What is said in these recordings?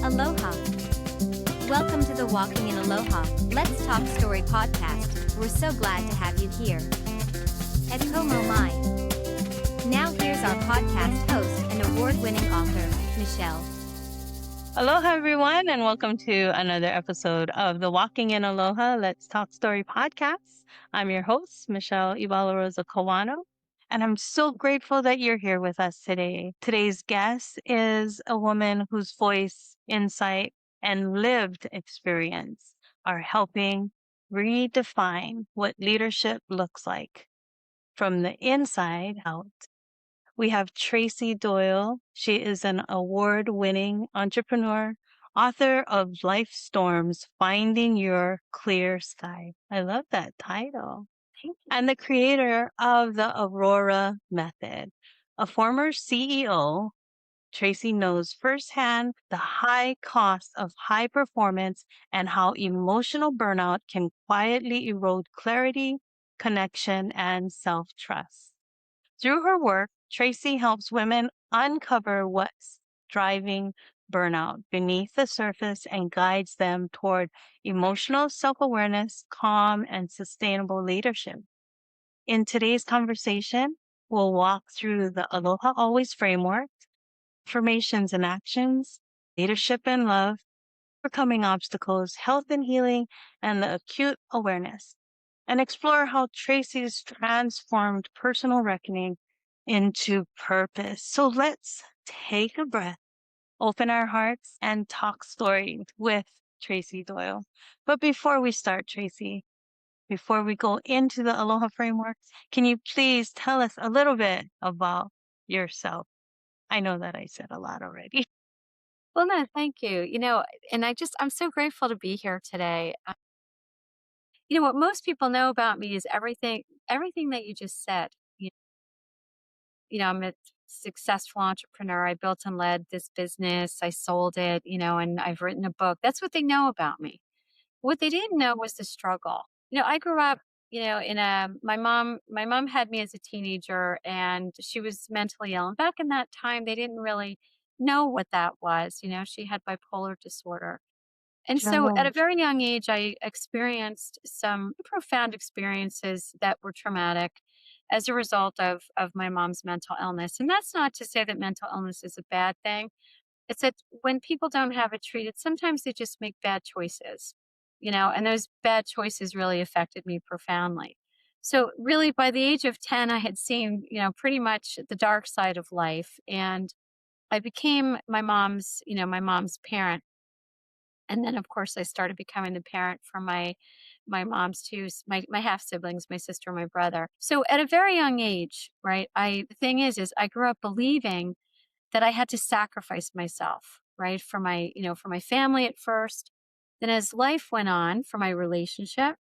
Aloha. Welcome to the Walking in Aloha, Let's Talk Story podcast. We're so glad to have you here. Et como mai. Now here's our podcast host and award-winning author, Michelle. Aloha, everyone, and welcome to another episode of the Walking in Aloha, Let's Talk Story podcast. I'm your host, Michelle A G Ebalaroza-Kawano, and I'm so grateful that you're here with us today. Today's guest is a woman whose voice, insight, and lived experience are helping redefine what leadership looks like from the inside out. We have Tracy Doyle. She is an award-winning entrepreneur, author of Life Storms, Finding Your Clear Sky. I love that title. And the creator of the Aurora method. A former CEO, Tracy knows firsthand the high cost of high performance and how emotional burnout can quietly erode clarity, connection, and self-trust. Through her work, Tracy helps women uncover what's driving burnout beneath the surface and guides them toward emotional self-awareness, calm, and sustainable leadership. In today's conversation, we'll walk through the Aloha Always framework, affirmations and actions, leadership and love, overcoming obstacles, health and healing, and the acute awareness, and explore how Tracy's transformed personal reckoning into purpose. So let's take a breath, open our hearts, and talk story with Tracy Doyle. But before we start, Tracy, before we go into the Aloha framework, can you please tell us a little bit about yourself? I know that I said a lot already. Well, no, thank you. And I'm so grateful to be here today. What most people know about me is everything that you just said. I'm a successful entrepreneur. I built and led this business. I sold it, and I've written a book. That's what they know about me. What they didn't know was the struggle. I grew up, my mom had me as a teenager and she was mentally ill. And back in that time, they didn't really know what that was. She had bipolar disorder. And so at a very young age, I experienced some profound experiences that were traumatic as a result of my mom's mental illness. And that's not to say that mental illness is a bad thing. It's that when people don't have it treated, sometimes they just make bad choices, and those bad choices really affected me profoundly. So really by the age of 10, I had seen, pretty much the dark side of life. And I became my mom's parent. And then of course I started becoming the parent for my mom's my half siblings, my sister and my brother. So at a very young age, right, the thing is I grew up believing that I had to sacrifice myself, right, for my family at first. Then as life went on, for my relationship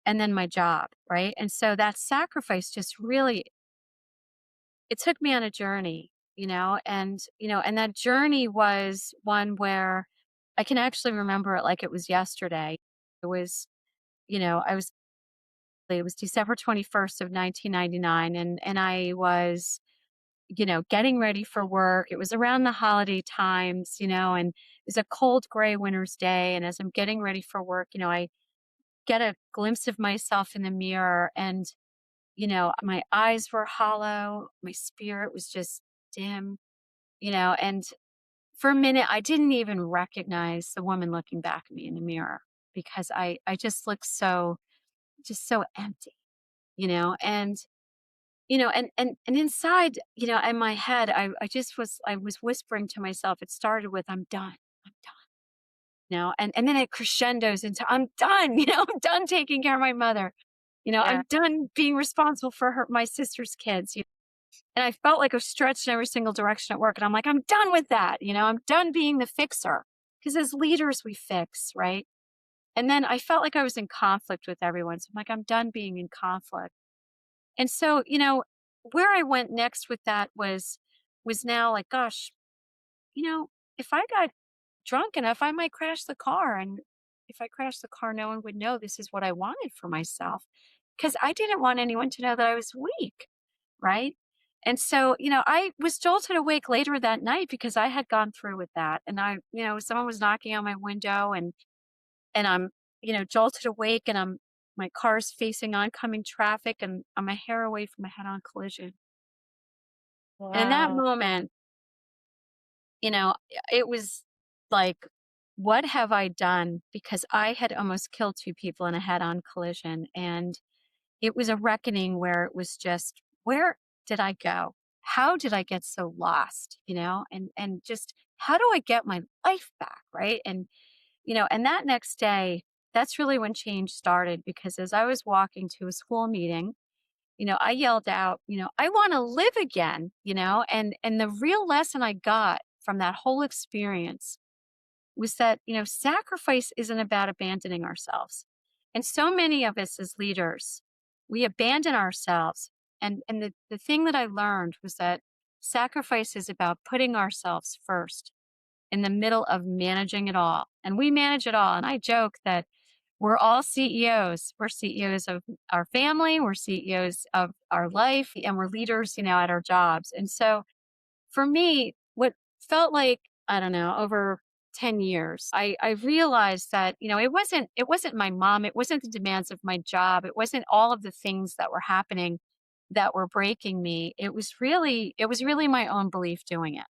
and then my job, right? And so that sacrifice just really, it took me on a journey, and that journey was one where I can actually remember it like it was yesterday. It was, I was, it was December 21st of 1999 and I was, getting ready for work. It was around the holiday times, and it was a cold gray winter's day. And as I'm getting ready for work, I get a glimpse of myself in the mirror and, my eyes were hollow. My spirit was just dim, and for a minute, I didn't even recognize the woman looking back at me in the mirror because I just looked just so empty, and and inside, in my head, I was whispering to myself. It started with, I'm done. I'm done. And then it crescendos into, I'm done, I'm done taking care of my mother. I'm done being responsible for my sister's kids. And I felt like I was stretched in every single direction at work. And I'm like, I'm done with that. I'm done being the fixer. Because as leaders, we fix, right? And then I felt like I was in conflict with everyone. So I'm like, I'm done being in conflict. And so, where I went next with that was now like, gosh, if I got drunk enough, I might crash the car. And if I crashed the car, no one would know this is what I wanted for myself because I didn't want anyone to know that I was weak. Right. And so, I was jolted awake later that night because I had gone through with that. And someone was knocking on my window and I'm, jolted awake and my car's facing oncoming traffic and I'm a hair away from a head on collision. And in that Wow. moment, it was like, what have I done? Because I had almost killed two people in a head on collision. And it was a reckoning where it was just, where did I go? How did I get so lost? And just how do I get my life back? Right. And that next day, that's really when change started because as I was walking to a school meeting, I yelled out, I want to live again, and the real lesson I got from that whole experience was that, sacrifice isn't about abandoning ourselves. And so many of us as leaders, we abandon ourselves. And the thing that I learned was that sacrifice is about putting ourselves first in the middle of managing it all. And we manage it all. And I joke that we're all CEOs. We're CEOs of our family, we're CEOs of our life, and we're leaders, at our jobs. And so for me, what felt like, I don't know, over 10 years, I realized that, it wasn't my mom, it wasn't the demands of my job, it wasn't all of the things that were happening that were breaking me. It was really my own belief doing it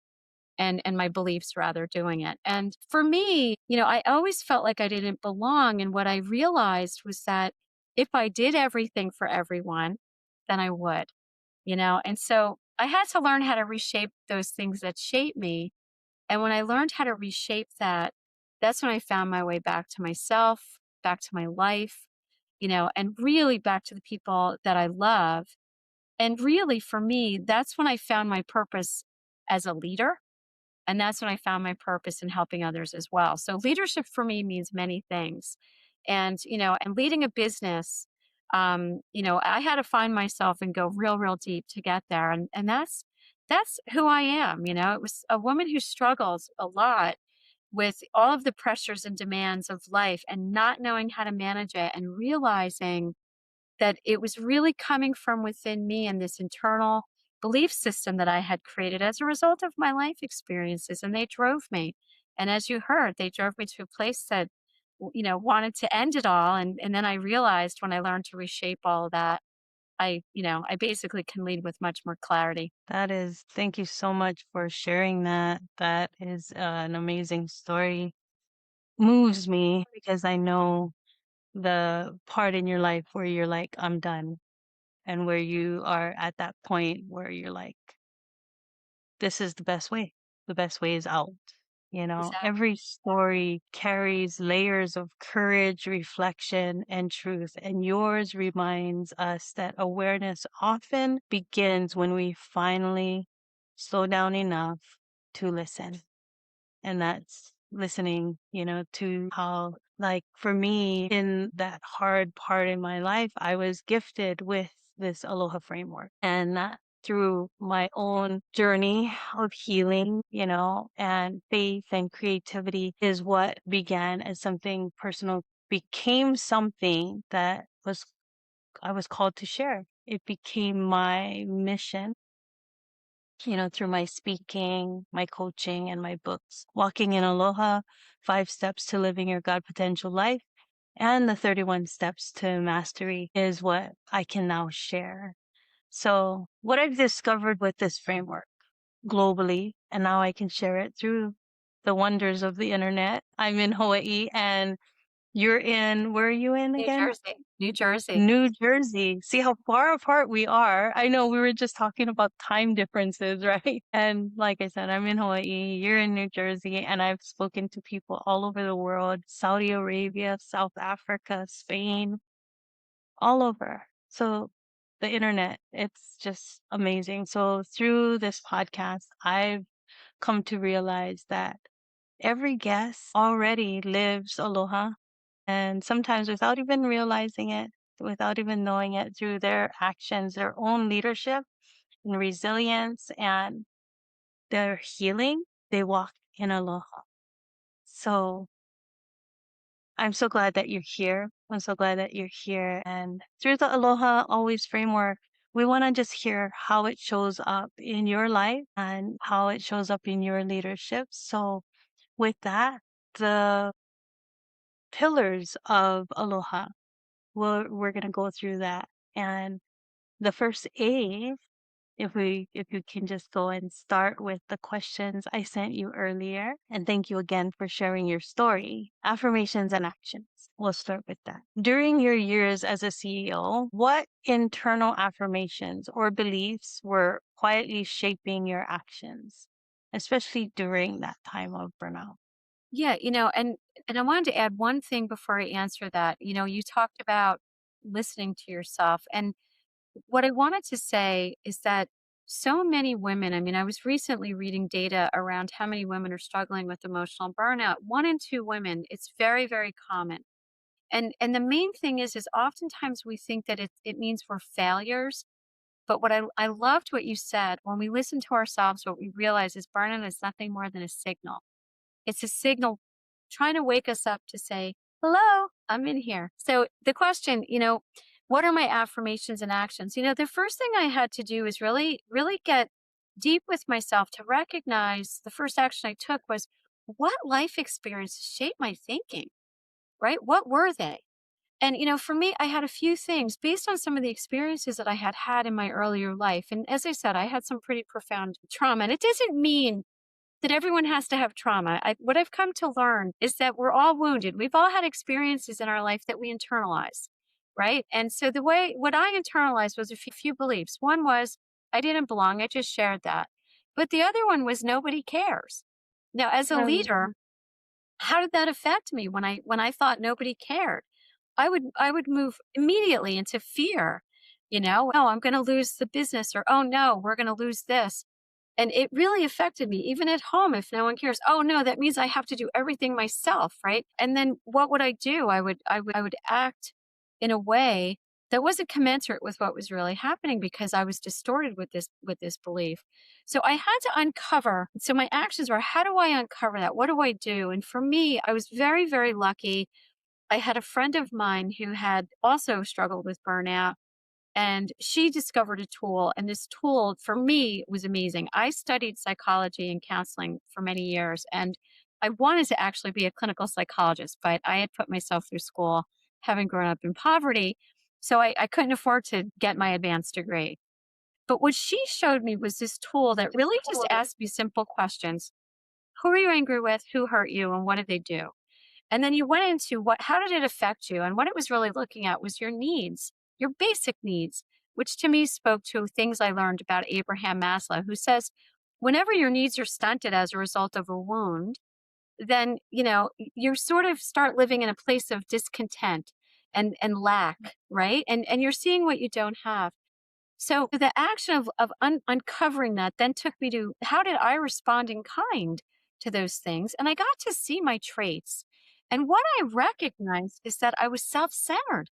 and my beliefs rather doing it. And for me, I always felt like I didn't belong. And what I realized was that if I did everything for everyone, then I would, And so I had to learn how to reshape those things that shape me. And when I learned how to reshape that, that's when I found my way back to myself, back to my life, and really back to the people that I love. And really for me, that's when I found my purpose as a leader, and that's when I found my purpose in helping others as well. So leadership for me means many things. And leading a business, I had to find myself and go real, real deep to get there. And that's who I am. It was a woman who struggles a lot with all of the pressures and demands of life and not knowing how to manage it and realizing that it was really coming from within me and this internal belief system that I had created as a result of my life experiences. And they drove me. And as you heard, they drove me to a place that, wanted to end it all. And then I realized when I learned to reshape all of that, I basically can lead with much more clarity. Thank you so much for sharing that. That is an amazing story. Moves me because I know the part in your life where you're like, I'm done. And where you are at that point where you're like, this is the best way. The best way is out. Exactly. Every story carries layers of courage, reflection, and truth. And yours reminds us that awareness often begins when we finally slow down enough to listen. And that's listening, to how, like, for me, in that hard part in my life, I was gifted with this Aloha framework. And that through my own journey of healing, and faith and creativity is what began as something personal, became something that I was called to share. It became my mission, through my speaking, my coaching, and my books. Walking in Aloha, 5 Steps to Living Your God Potential Life, and the 31 Steps to Mastery is what I can now share. So, what I've discovered with this framework globally, and now I can share it through the wonders of the internet. I'm in Hawaii, and where are you in New again? Jersey. New Jersey. New Jersey. See how far apart we are. I know we were just talking about time differences, right? And like I said, I'm in Hawaii, you're in New Jersey, and I've spoken to people all over the world, Saudi Arabia, South Africa, Spain, all over. So the internet, it's just amazing. So through this podcast, I've come to realize that every guest already lives aloha, and sometimes without even realizing it, without even knowing it, through their actions, their own leadership and resilience and their healing, they walk in aloha. So I'm so glad that you're here. I'm so glad that you're here. And through the Aloha Always framework, we want to just hear how it shows up in your life and how it shows up in your leadership. So with that, the pillars of Aloha, we're going to go through that. And the first A, if you can just go and start with the questions I sent you earlier. And thank you again for sharing your story. Affirmations and actions. We'll start with that. During your years as a CEO, what internal affirmations or beliefs were quietly shaping your actions, especially during that time of burnout? Yeah, and I wanted to add one thing before I answer that. You talked about listening to yourself. And what I wanted to say is that so many women, I mean, I was recently reading data around how many women are struggling with emotional burnout. 1 in 2 women, it's very, very common. And the main thing is oftentimes we think that it means we're failures. But I loved what you said. When we listen to ourselves, what we realize is burnout is nothing more than a signal. It's a signal trying to wake us up to say, hello, I'm in here. So the question, what are my affirmations and actions? The first thing I had to do is really, really get deep with myself to recognize the first action I took was what life experiences shaped my thinking, right? What were they? And, for me, I had a few things based on some of the experiences that I had had in my earlier life. And as I said, I had some pretty profound trauma. And it doesn't mean that everyone has to have trauma. What I've come to learn is that we're all wounded. We've all had experiences in our life that we internalize, right? And so what I internalized was a few beliefs. One was I didn't belong. I just shared that. But the other one was nobody cares. Now, as a leader, how did that affect me when I thought nobody cared? I would move immediately into fear. Oh, I'm going to lose the business, or oh no, we're going to lose this. And it really affected me, even at home, if no one cares. Oh no, that means I have to do everything myself, right? And then what would I do? I would act in a way that wasn't commensurate with what was really happening because I was distorted with this belief. So I had to uncover. So my actions were, how do I uncover that? What do I do? And for me, I was very, very lucky. I had a friend of mine who had also struggled with burnout, and she discovered a tool. And this tool for me was amazing. I studied psychology and counseling for many years, and I wanted to actually be a clinical psychologist, but I had put myself through school having grown up in poverty. So I couldn't afford to get my advanced degree. But what she showed me was this tool that really just asked me simple questions. Who are you angry with? Who hurt you? And what did they do? And then you went into how did it affect you? And what it was really looking at was your needs, your basic needs, which to me spoke to things I learned about Abraham Maslow, who says, whenever your needs are stunted as a result of a wound, then, you sort of start living in a place of discontent and lack, right? And you're seeing what you don't have. So the action of uncovering that then took me to how did I respond in kind to those things? And I got to see my traits. And what I recognized is that I was self-centered.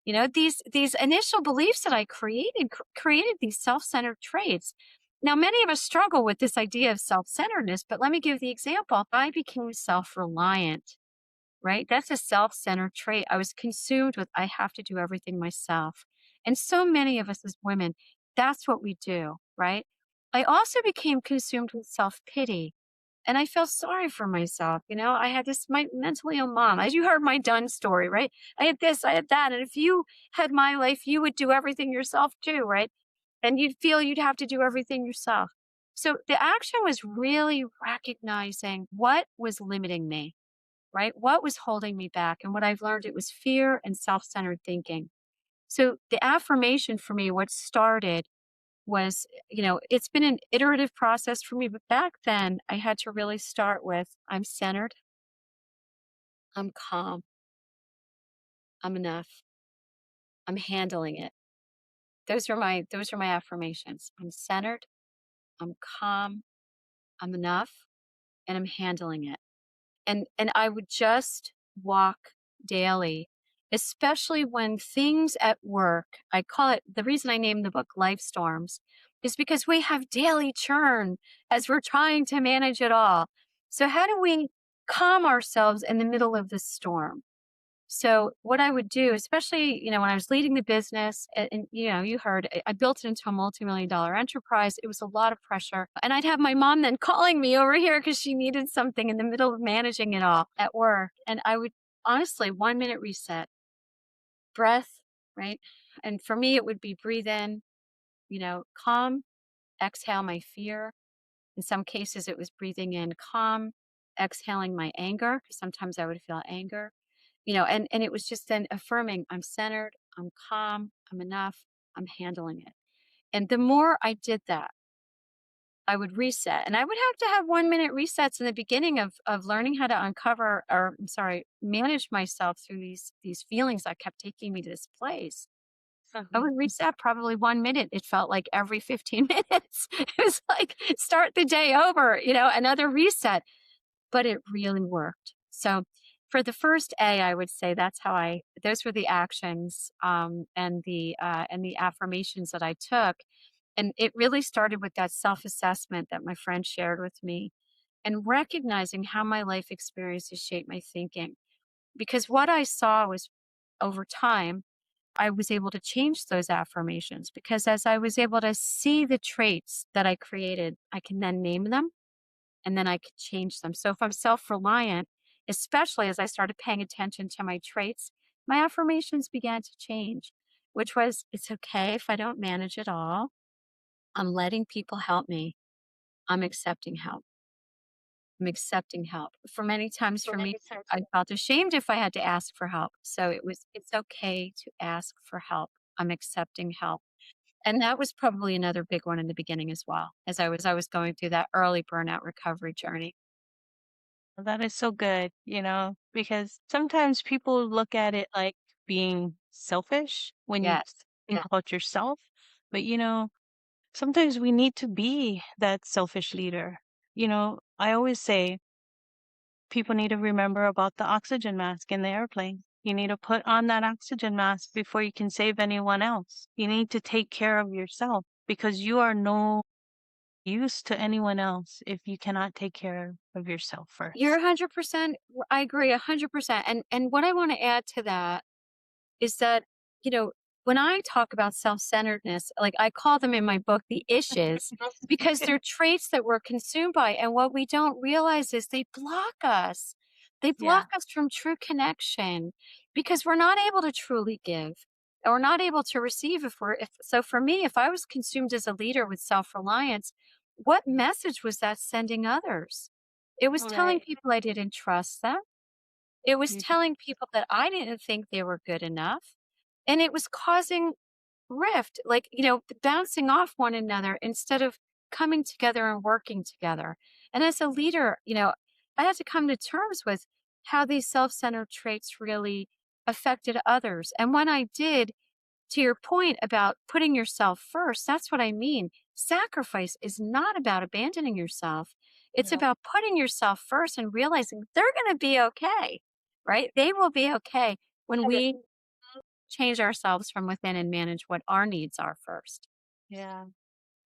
These initial beliefs that I created these self-centered traits. Now, many of us struggle with this idea of self-centeredness, but let me give the example. I became self-reliant, right? That's a self-centered trait. I was consumed with, I have to do everything myself. And so many of us as women, that's what we do, right? I also became consumed with self-pity. And I felt sorry for myself. I had my mentally ill mom. As you heard my Dunn story, right? I had this, I had that. And if you had my life, you would do everything yourself too, right? And you'd feel you'd have to do everything yourself. So the action was really recognizing what was limiting me, right? What was holding me back? And what I've learned, it was fear and self-centered thinking. So the affirmation for me, what started was, it's been an iterative process for me, but back then I had to really start with, I'm centered, I'm calm, I'm enough, I'm handling it. Those are my affirmations. I'm centered, I'm calm, I'm enough, and I'm handling it. And I would just walk daily, especially when things at work, I call it, the reason I named the book Life Storms is because we have daily churn as we're trying to manage it all. So how do we calm ourselves in the middle of the storm? So what I would do, especially, when I was leading the business and you heard, I built it into a multi-million-dollar enterprise. It was a lot of pressure. And I'd have my mom then calling me over here because she needed something in the middle of managing it all at work. And I would honestly 1 minute reset, breath, right? And for me, it would be breathe in, calm, exhale my fear. In some cases, it was breathing in calm, exhaling my anger, because sometimes I would feel anger, and it was just then affirming, I'm centered, I'm calm, I'm enough, I'm handling it. And the more I did that, I would reset. And I would have to have 1 minute resets in the beginning of learning how to uncover, or I'm sorry, manage myself through these feelings that kept taking me to this place. I Mhm. would reset probably 1 minute. It felt like every 15 minutes. It was like start the day over, another reset, but it really worked. So for the first A, I would say those were the actions, and the affirmations that I took. And it really started with that self-assessment that my friend shared with me and recognizing how my life experiences shape my thinking. Because what I saw was over time, I was able to change those affirmations because as I was able to see the traits that I created, I can then name them and then I could change them. So if I'm self reliant, especially as I started paying attention to my traits, my affirmations began to change, which was it's okay if I don't manage it all. I'm letting people help me. I'm accepting help. I'm accepting help. For many times So for that me, makes sense. I felt ashamed if I had to ask for help. So it's okay to ask for help. I'm accepting help. And that was probably another big one in the beginning as well, as I was going through that early burnout recovery journey. That is so good, because sometimes people look at it like being selfish when you Yes. think about yourself. But, sometimes we need to be that selfish leader. I always say people need to remember about the oxygen mask in the airplane. You need to put on that oxygen mask before you can save anyone else. You need to take care of yourself because you are no use to anyone else if you cannot take care of yourself You're first. 100%. I agree 100%. And what I want to add to that is that, you know, when I talk about self-centeredness, like I call them in my book the issues, because they're traits that we're consumed by. And what we don't realize is they block us. They Yeah. block us from true connection because we're not able to truly give or not able to receive if so for me, if I was consumed as a leader with self-reliance, what message was that sending others? It was telling Right. people I didn't trust them. It was You telling people that I didn't think they were good enough. And it was causing rift, like, bouncing off one another instead of coming together and working together. And as a leader, I had to come to terms with how these self centered traits really affected others. And when I did, to your point about putting yourself first, that's what I mean. Sacrifice is not about abandoning yourself. It's know, about putting yourself first and realizing they're going to be okay, right? They will be okay when we change ourselves from within and manage what our needs are first. yeah,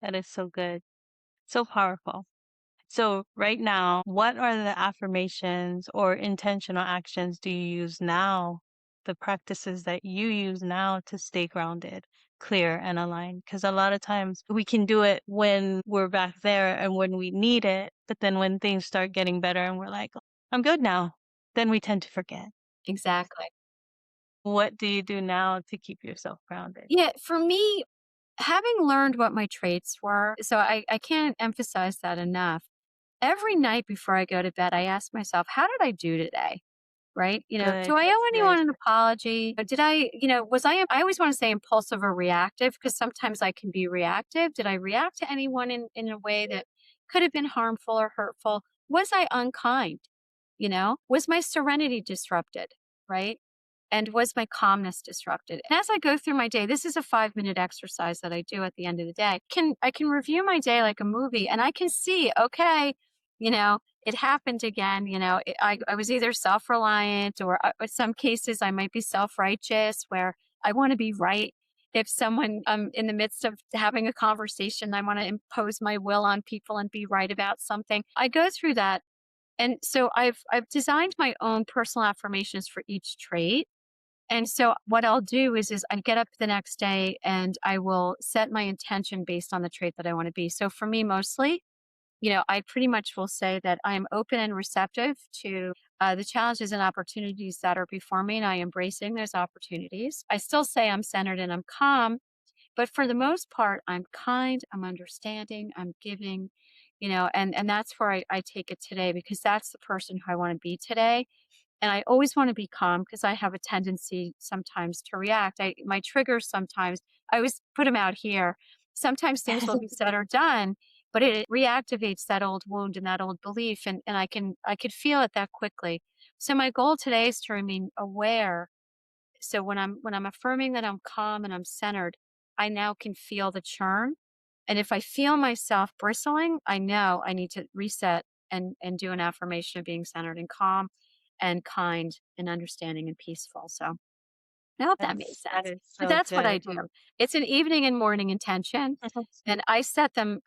that is so good. So powerful. So, right now, what are the affirmations or intentional actions do you use now? The practices that you use now to stay grounded, clear, and aligned? Because a lot of times we can do it when we're back there and when we need it. But then when things start getting better and we're like, I'm good now, then we tend to forget. Exactly. What do you do now to keep yourself grounded? Yeah, for me, having learned what my traits were, so I can't emphasize that enough. Every night before I go to bed, I ask myself, how did I do today? Right? Good. Do I That's owe good. anyone an apology? Or did I, was I always want to say impulsive or reactive because sometimes I can be reactive. Did I react to anyone in a way that could have been harmful or hurtful? Was I unkind? Was my serenity disrupted? Right? And was my calmness disrupted? And as I go through my day, this is a 5 minute exercise that I do at the end of the day. I can review my day like a movie and I can see, okay, it happened again. I was either self reliant or in some cases I might be self righteous where I want to be right. If someone in the midst of having a conversation, I want to impose my will on people and be right about something. I go through that. And so I've designed my own personal affirmations for each trait. And so what I'll do is I get up the next day and I will set my intention based on the trait that I want to be. So for me, mostly, I pretty much will say that I am open and receptive to the challenges and opportunities that are before me, and I embracing those opportunities. I still say I'm centered and I'm calm, but for the most part, I'm kind, I'm understanding, I'm giving, and that's where I take it today because that's the person who I want to be today. And I always want to be calm because I have a tendency sometimes to react. My triggers sometimes, I always put them out here. Sometimes things will be said or done, but it reactivates that old wound and that old belief. And I could feel it that quickly. So my goal today is to remain aware. So when I'm affirming that I'm calm and I'm centered, I now can feel the churn. And if I feel myself bristling, I know I need to reset and do an affirmation of being centered and calm and kind and understanding and peaceful. So I hope that made That sense. is But so that's what I good. do. It's an evening and morning intention. And I set them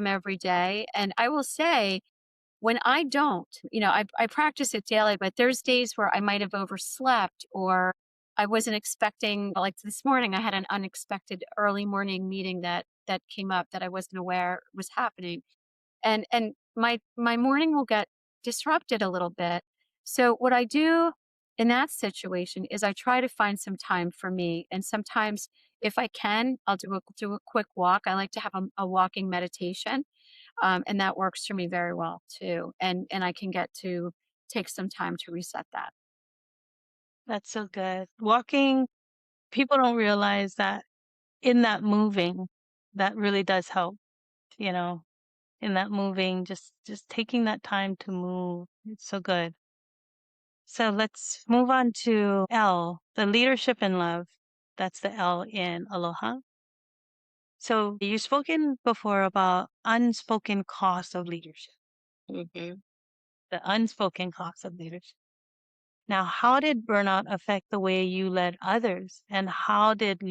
every day. And I will say when I don't, I practice it daily, but there's days where I might have overslept or I wasn't expecting, like this morning, I had an unexpected early morning meeting that came up that I wasn't aware was happening. And my morning will get disrupted a little bit. So what I do in that situation is I try to find some time for me. And sometimes if I can, I'll do a quick walk. I like to have a walking meditation and that works for me very well too. And I can get to take some time to reset that. That's so good. Walking, people don't realize that in that moving, that really does help, you know, in that moving, just taking that time to move. It's so good. So let's move on to L, the leadership and love. That's the L in Aloha. So you've spoken before about unspoken cost of leadership, Hmm. the unspoken cost of leadership. Now, how did burnout affect the way you led others? And how did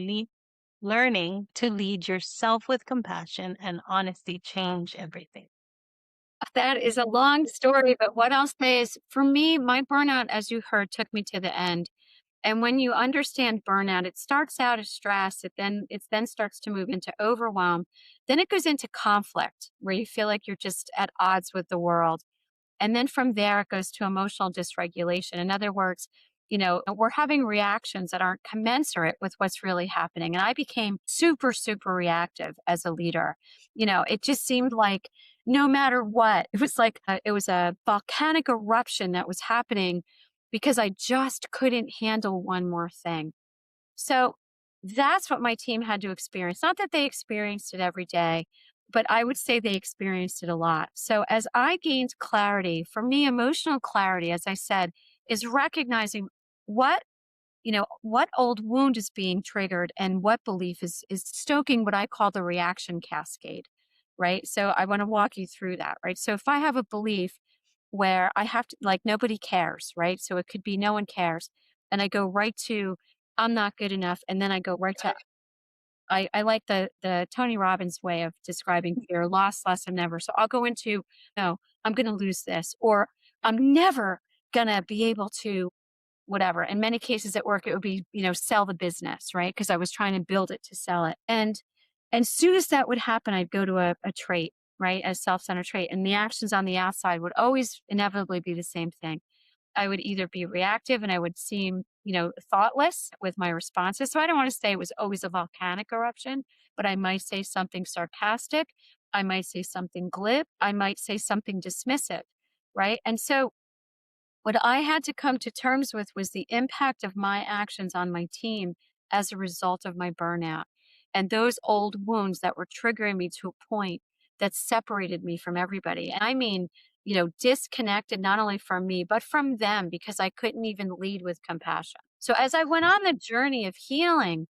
learning to lead yourself with compassion and honesty change everything? That is a long story, but what I'll say is for me, my burnout, as you heard, took me to the end. And when you understand burnout, it starts out as stress. It then starts to move into overwhelm. Then it goes into conflict where you feel like you're just at odds with the world. And then from there, it goes to emotional dysregulation. In other words, we're having reactions that aren't commensurate with what's really happening. And I became super, super reactive as a leader. It just seemed like no matter what, it was like it was a volcanic eruption that was happening because I just couldn't handle one more thing. So that's what my team had to experience. Not that they experienced it every day, but I would say they experienced it a lot. So as I gained clarity, for me, emotional clarity, as I said, is recognizing what what old wound is being triggered and what belief is stoking what I call the reaction cascade, right? So I want to walk you through that, right? So if I have a belief where I have to, like, nobody cares, right? So it could be no one cares. And I go right to, I'm not good enough. And then I go right to, I like the Tony Robbins way of describing fear, loss, less, and never. So I'll go into, no, I'm going to lose this, or I'm never going to be able to whatever. In many cases at work, it would be, sell the business, right? Because I was trying to build it to sell it. And soon as that would happen, I'd go to a trait, right? A self-centered trait. And the actions on the outside would always inevitably be the same thing. I would either be reactive and I would seem, thoughtless with my responses. So I don't want to say it was always a volcanic eruption, but I might say something sarcastic. I might say something glib. I might say something dismissive, right? And so what I had to come to terms with was the impact of my actions on my team as a result of my burnout and those old wounds that were triggering me to a point that separated me from everybody. And I mean, disconnected not only from me, but from them because I couldn't even lead with compassion. So as I went on the journey of healing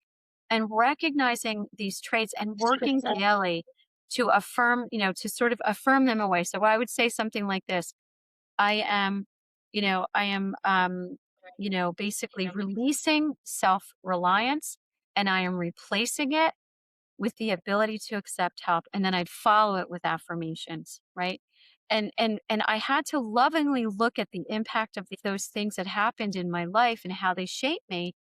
and recognizing these traits and working daily to affirm, to sort of affirm them away. So I would say something like this. I am, basically releasing self reliance and I am replacing it with the ability to accept help. And then I'd follow it with affirmations, right? And I had to lovingly look at the impact of those things that happened in my life and how they shaped me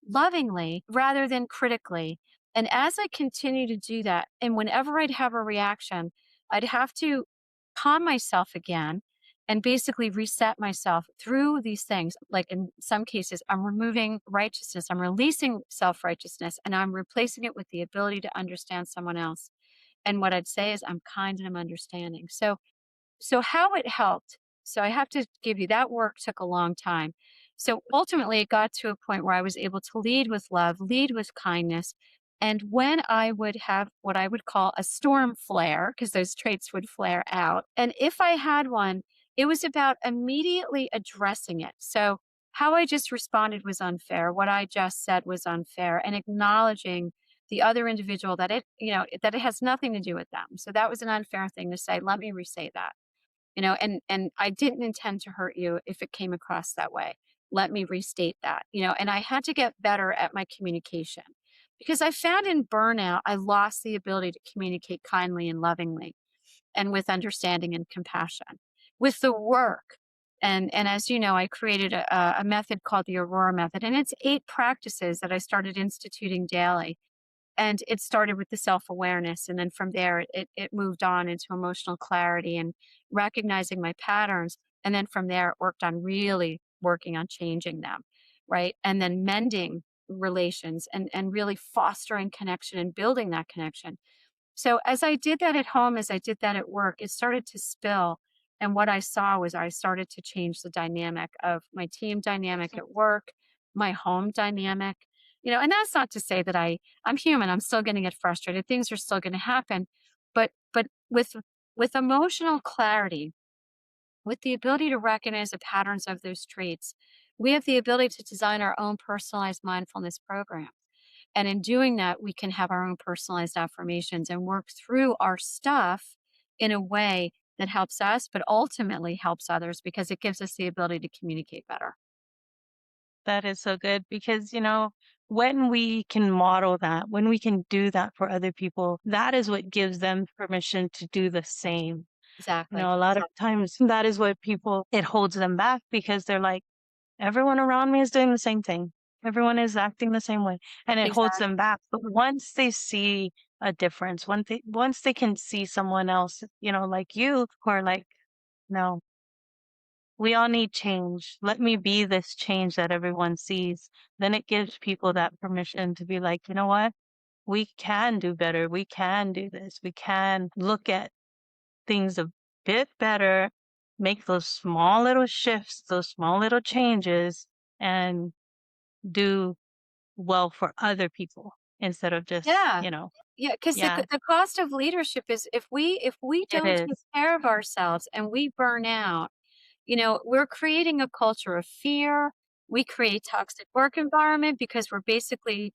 lovingly rather than critically. And as I continue to do that, and whenever I'd have a reaction, I'd have to calm myself again and basically reset myself through these things. Like in some cases, I'm removing righteousness, I'm releasing self righteousness, and I'm replacing it with the ability to understand someone else. And what I'd say is, I'm kind and I'm understanding. So how it helped, so I have to give you that work took a long time. So ultimately it got to a point where I was able to lead with love, lead with kindness. And when I would have what I would call a storm flare, because those traits would flare out. And if I had one, it was about immediately addressing it. So how I just responded was unfair. What I just said was unfair, and acknowledging the other individual that that it has nothing to do with them. So that was an unfair thing to say. Let me re-say that, and I didn't intend to hurt you if it came across that way. Let me restate that, and I had to get better at my communication because I found in burnout, I lost the ability to communicate kindly and lovingly and with understanding and compassion. With the work, and as you know, I created a method called the Aurora method, and it's 8 practices that I started instituting daily. And it started with the self-awareness, and then from there it moved on into emotional clarity and recognizing my patterns, and then from there it worked on really working on changing them, right? And then mending relations and really fostering connection and building that connection. So as I did that at home, as I did that at work, it started to spill. And what I saw was I started to change the dynamic of my team dynamic at work, my home dynamic, and that's not to say that I'm human. I'm still going to get frustrated. Things are still going to happen. But with emotional clarity, with the ability to recognize the patterns of those traits, we have the ability to design our own personalized mindfulness program. And in doing that, we can have our own personalized affirmations and work through our stuff in a way that helps us, but ultimately helps others because it gives us the ability to communicate better. That is so good because, when we can model that, when we can do that for other people, that is what gives them permission to do the same. Exactly. A lot of times that is what it holds them back because they're like, everyone around me is doing the same thing. Everyone is acting the same way. And it holds them Exactly. back. But once they see a difference, once they can see someone else, like you, who are like, no, we all need change. Let me be this change that everyone sees. Then it gives people that permission to be like, you know what? We can do better. We can do this. We can look at things a bit better, make those small little shifts, those small little changes, and do well for other people instead of just, Yeah. Yeah, because yeah, the cost of leadership is if we it don't take is. care of ourselves and we burn out, we're creating a culture of fear. We create toxic work environment because we're basically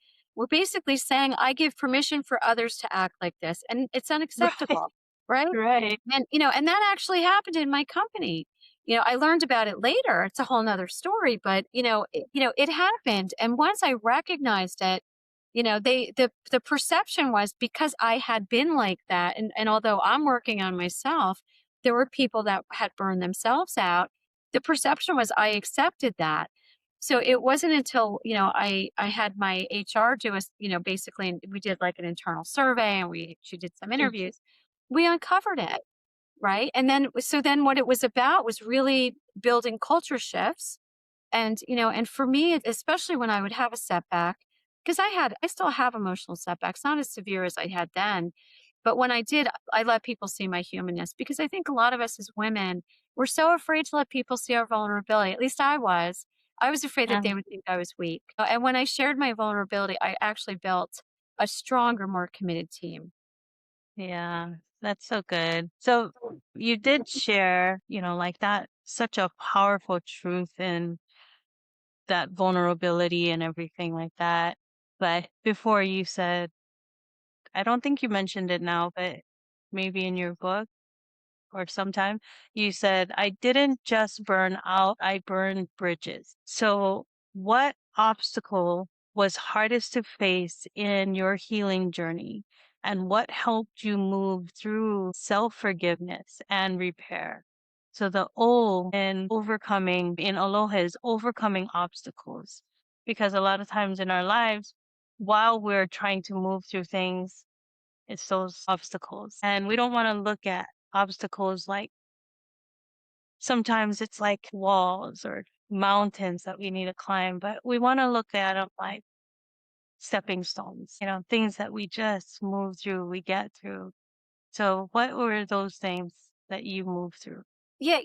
saying, I give permission for others to act like this, and it's Right, unacceptable, right? right. And that actually happened in my company. I learned about it later. It's a whole nother story, but it happened. And once I recognized it, the perception was because I had been like that, and although I'm working on myself, there were people that had burned themselves out. The perception was I accepted that. So it wasn't until, I had my HR do us, basically, and we did like an internal survey and she did some interviews. We uncovered it, right? And then what it was about was really building culture shifts. And for me, especially when I would have a setback, because I still have emotional setbacks, not as severe as I had then. But when I did, I let people see my humanness because I think a lot of us as women, we're so afraid to let people see our vulnerability. At least I was. I was afraid that Yeah, they would think I was weak. And when I shared my vulnerability, I actually built a stronger, more committed team. yeah, that's so good. So you did share, like that, such a powerful truth in that vulnerability and everything like that. But before you said, I don't think you mentioned it now, but maybe in your book or sometime, you said, I didn't just burn out, I burned bridges. So, what obstacle was hardest to face in your healing journey? And what helped you move through self forgiveness and repair? So, the O in overcoming in Aloha is overcoming obstacles. because a lot of times in our lives, while we're trying to move through things, it's those obstacles. And we don't want to look at obstacles like sometimes it's like walls or mountains that we need to climb, but we want to look at them like stepping stones, things that we just move through, we get through. So, what were those things that you moved through? Yeah,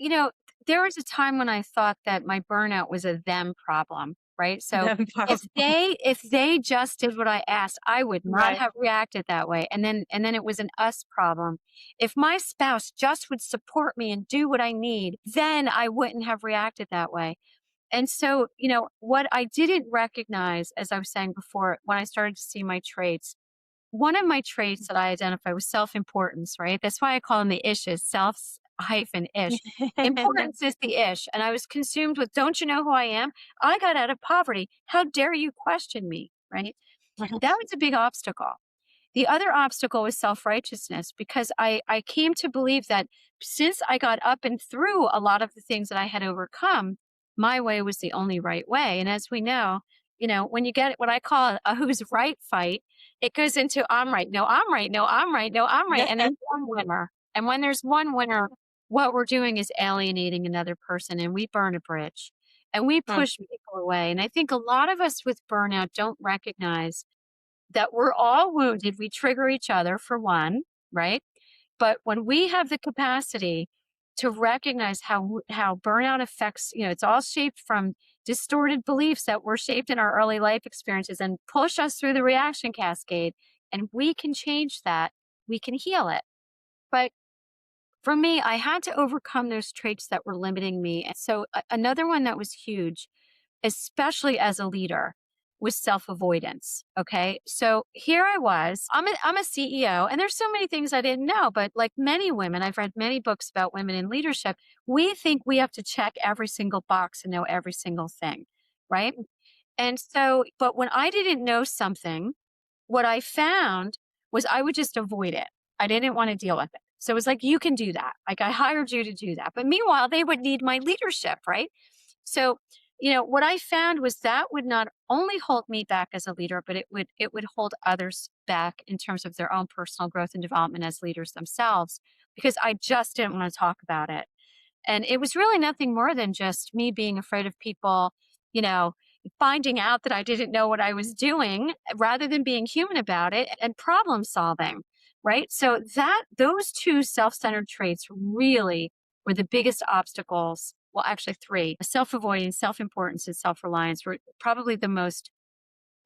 there was a time when I thought that my burnout was a them problem, right? So Them if problem. they just did what I asked, I would not Right. have reacted that way. And then it was an us problem. If my spouse just would support me and do what I need, then I wouldn't have reacted that way. And so, what I didn't recognize, as I was saying before, when I started to see my traits, one of my traits that I identify was self-importance, right? That's why I call them the ishes, self-ish. Importance is the ish. And I was consumed with, don't you know who I am? I got out of poverty. How dare you question me, right? That was a big obstacle. The other obstacle was self-righteousness because I came to believe that since I got up and through a lot of the things that I had overcome, my way was the only right way. And as we know, when you get what I call a who's right fight, it goes into I'm right, no, I'm right, no, I'm right, no, I'm right. And there's one winner. And when there's one winner, what we're doing is alienating another person and we burn a bridge and we Mm, push people away. And I think a lot of us with burnout don't recognize that we're all wounded. We trigger each other for one, right? But when we have the capacity to recognize how burnout affects, it's all shaped from distorted beliefs that were shaped in our early life experiences and push us through the reaction cascade, and we can change that. We can heal it. But for me, I had to overcome those traits that were limiting me. And so another one that was huge, especially as a leader, was self-avoidance. Okay. So here I was, I'm a CEO, and there's so many things I didn't know, but like many women, I've read many books about women in leadership. We think we have to check every single box and know every single thing. Right. And so, but when I didn't know something, what I found was I would just avoid it. I didn't want to deal with it. So it was like, you can do that. Like I hired you to do that. But meanwhile, they would need my leadership, right? So, what I found was that would not only hold me back as a leader, but it would hold others back in terms of their own personal growth and development as leaders themselves, because I just didn't want to talk about it. And it was really nothing more than just me being afraid of people, you know, finding out that I didn't know what I was doing rather than being human about it and problem solving. Right. So those two self-centered traits really were the biggest obstacles. Well, actually three: self-avoidance, self-importance, and self-reliance were probably the most,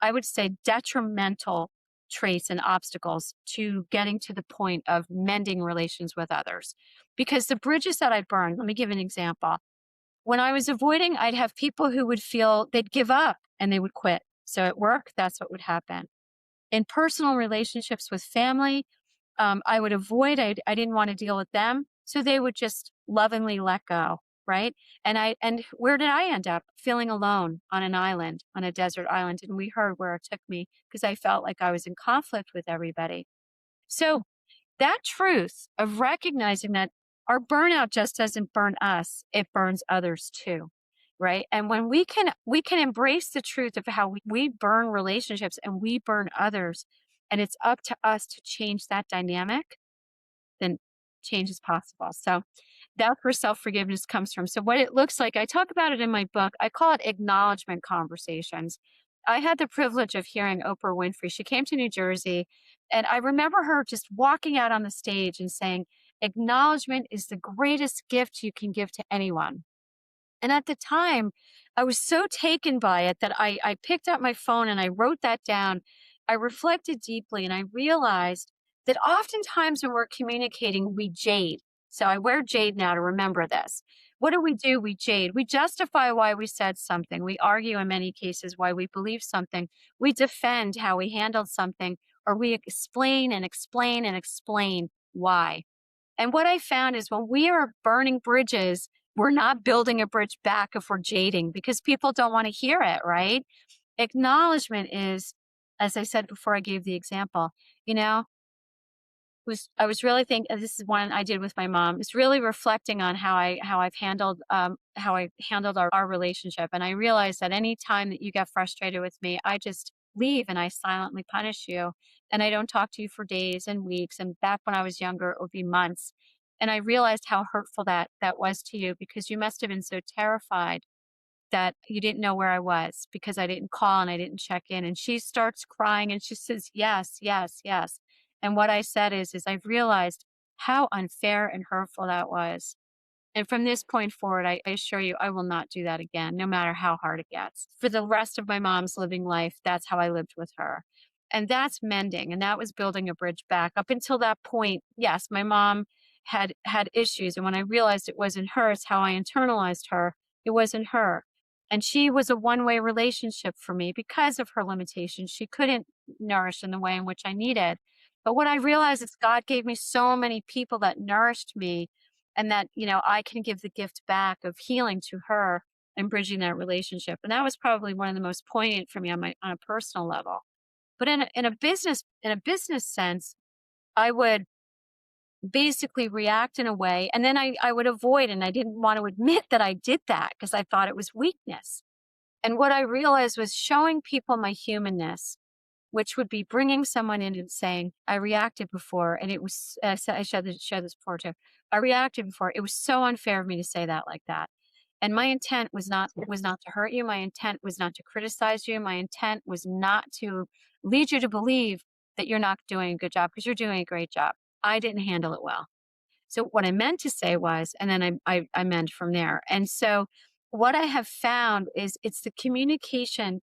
I would say, detrimental traits and obstacles to getting to the point of mending relations with others. Because the bridges that I burned, let me give an example. When I was avoiding, I'd have people who would feel they'd give up and they would quit. So at work, that's what would happen. In personal relationships with family, I would avoid, I didn't want to deal with them. So they would just lovingly let go. Right. And where did I end up? Feeling alone on an island, on a desert island. And we heard where it took me because I felt like I was in conflict with everybody. So that truth of recognizing that our burnout just doesn't burn us, it burns others too. Right. And when we can embrace the truth of how we burn relationships and we burn others, and it's up to us to change that dynamic, then change is possible. So that's where self-forgiveness comes from. So what it looks like, I talk about it in my book. I call it acknowledgement conversations. I had the privilege of hearing Oprah Winfrey. She came to New Jersey, and I remember her just walking out on the stage and saying, acknowledgement is the greatest gift you can give to anyone. And at the time, I was so taken by it that I picked up my phone and I wrote that down. I reflected deeply and I realized that oftentimes when we're communicating, we jade. So I wear jade now to remember this. What do? We jade. We justify why we said something. We argue in many cases why we believe something. We defend how we handled something, or we explain and explain and explain why. And what I found is when we are burning bridges, we're not building a bridge back if we're jading because people don't want to hear it, right? Acknowledgement is, as I said before, I gave the example, you know, I was really thinking, this is one I did with my mom, is really reflecting on how I handled our relationship. And I realized that any time that you get frustrated with me, I just leave and I silently punish you. And I don't talk to you for days and weeks. And back when I was younger, it would be months. And I realized how hurtful that was to you, because you must have been so terrified that you didn't know where I was because I didn't call and I didn't check in. And she starts crying and she says, yes, yes, yes. And what I said is I've realized how unfair and hurtful that was. And from this point forward, I assure you, I will not do that again, no matter how hard it gets. For the rest of my mom's living life, that's how I lived with her. And that's mending. And that was building a bridge back. Up until that point, yes, my mom had issues. And when I realized it wasn't her, it's how I internalized her. It wasn't her. And she was a one-way relationship for me because of her limitations. She couldn't nourish in the way in which I needed. But what I realized is God gave me so many people that nourished me, and that, I can give the gift back of healing to her and bridging that relationship. And that was probably one of the most poignant for me on a personal level. But in a business sense, I would basically react in a way, and then I would avoid, and I didn't want to admit that I did that because I thought it was weakness. And what I realized was showing people my humanness, which would be bringing someone in and saying, I reacted before, and it was, I shared this before too. I reacted before. It was so unfair of me to say that like that. And my intent was not to hurt you. My intent was not to criticize you. My intent was not to lead you to believe that you're not doing a good job, because you're doing a great job. I didn't handle it well. So what I meant to say was, and then I meant from there. And so what I have found is it's the communication,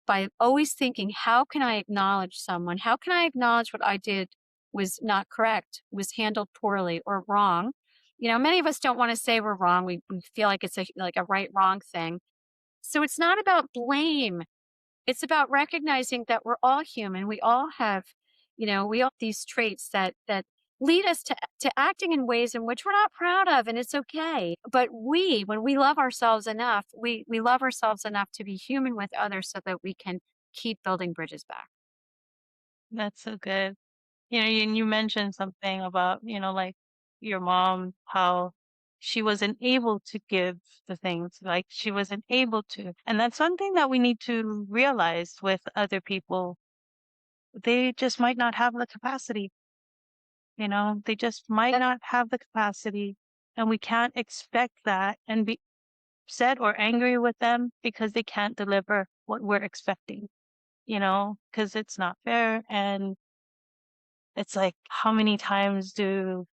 by always thinking, how can I acknowledge someone? How can I acknowledge what I did was not correct, was handled poorly or wrong? Many of us don't want to say we're wrong. We feel like it's like a right wrong thing. So it's not about blame. It's about recognizing that we're all human. We all have, we all have these traits that lead us to acting in ways in which we're not proud of, and it's okay. But when we love ourselves enough, we love ourselves enough to be human with others so that we can keep building bridges back. That's so good. You mentioned something about, like your mom, how she wasn't able to give the things, like she wasn't able to. And that's one thing that we need to realize with other people. They just might not have the capacity, they just might That, not have the capacity. And we can't expect that and be upset or angry with them because they can't deliver what we're expecting, because it's not fair. And it's like, how many times do